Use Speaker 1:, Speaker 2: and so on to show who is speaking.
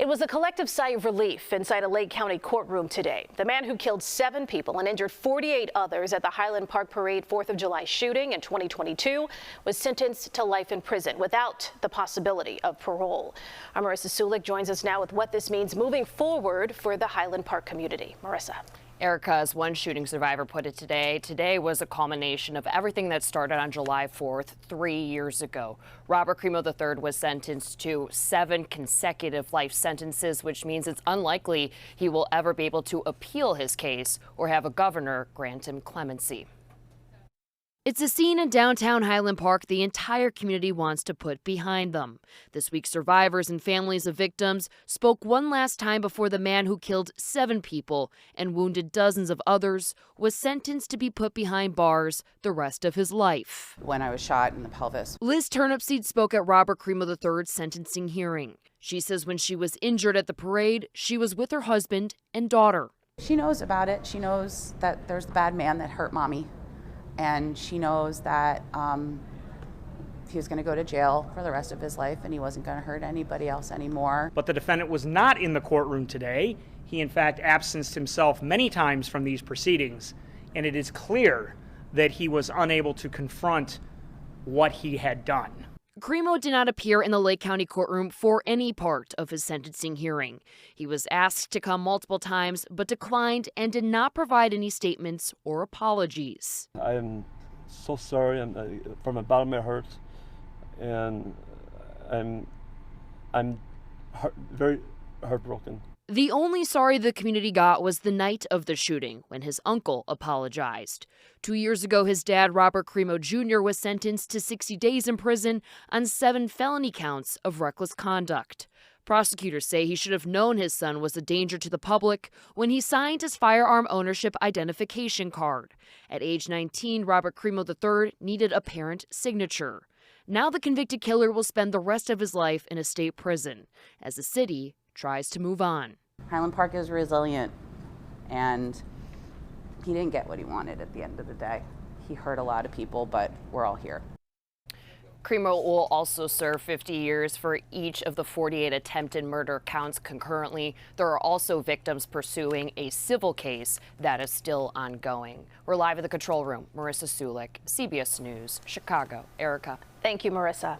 Speaker 1: It was a collective sigh of relief inside a Lake County courtroom today. The man who killed 7 people and injured 48 others at the Highland Park Parade 4th of July shooting in 2022 was sentenced to life in prison without the possibility of parole. Our Marissa Sulek joins us now with what this means moving forward for the Highland Park community. Marissa.
Speaker 2: Erica, as one shooting survivor put it today was a culmination of everything that started on July 4th, 3 years ago. Robert Crimo III was sentenced to 7 consecutive life sentences, which means it's unlikely he will ever be able to appeal his case or have a governor grant him clemency. It's a scene in downtown Highland Park the entire community wants to put behind them. This week, survivors and families of victims spoke one last time before the man who killed 7 people and wounded dozens of others was sentenced to be put behind bars the rest of his life.
Speaker 3: When I was shot in the pelvis.
Speaker 2: Liz Turnipseed spoke at Robert Crimo III's sentencing hearing. She says when she was injured at the parade, she was with her husband and daughter.
Speaker 3: She knows about it. She knows that there's the bad man that hurt mommy. And she knows that he was going to go to jail for the rest of his life and he wasn't going to hurt anybody else anymore.
Speaker 4: But the defendant was not in the courtroom today. He, in fact, absenced himself many times from these proceedings. And it is clear that he was unable to confront what he had done.
Speaker 2: Crimo did not appear in the Lake County courtroom for any part of his sentencing hearing. He was asked to come multiple times, but declined and did not provide any statements or apologies.
Speaker 5: I am so sorry. From the bottom of my heart, and I'm very heartbroken.
Speaker 2: The only sorry the community got was the night of the shooting, when his uncle apologized. 2 years ago, his dad, Robert Crimo Jr., was sentenced to 60 days in prison on 7 felony counts of reckless conduct. Prosecutors say he should have known his son was a danger to the public when he signed his firearm ownership identification card. At age 19, Robert Crimo III needed a parent signature. Now the convicted killer will spend the rest of his life in a state prison, as the city tries to move on.
Speaker 3: Highland Park is resilient, and he didn't get what he wanted at the end of the day. He hurt a lot of people, but we're all here.
Speaker 2: Crimo will also serve 50 years for each of the 48 attempted murder counts concurrently. There are also victims pursuing a civil case that is still ongoing. We're live at the control room. Marissa Sulek, CBS News, Chicago. Erica.
Speaker 1: Thank you, Marissa.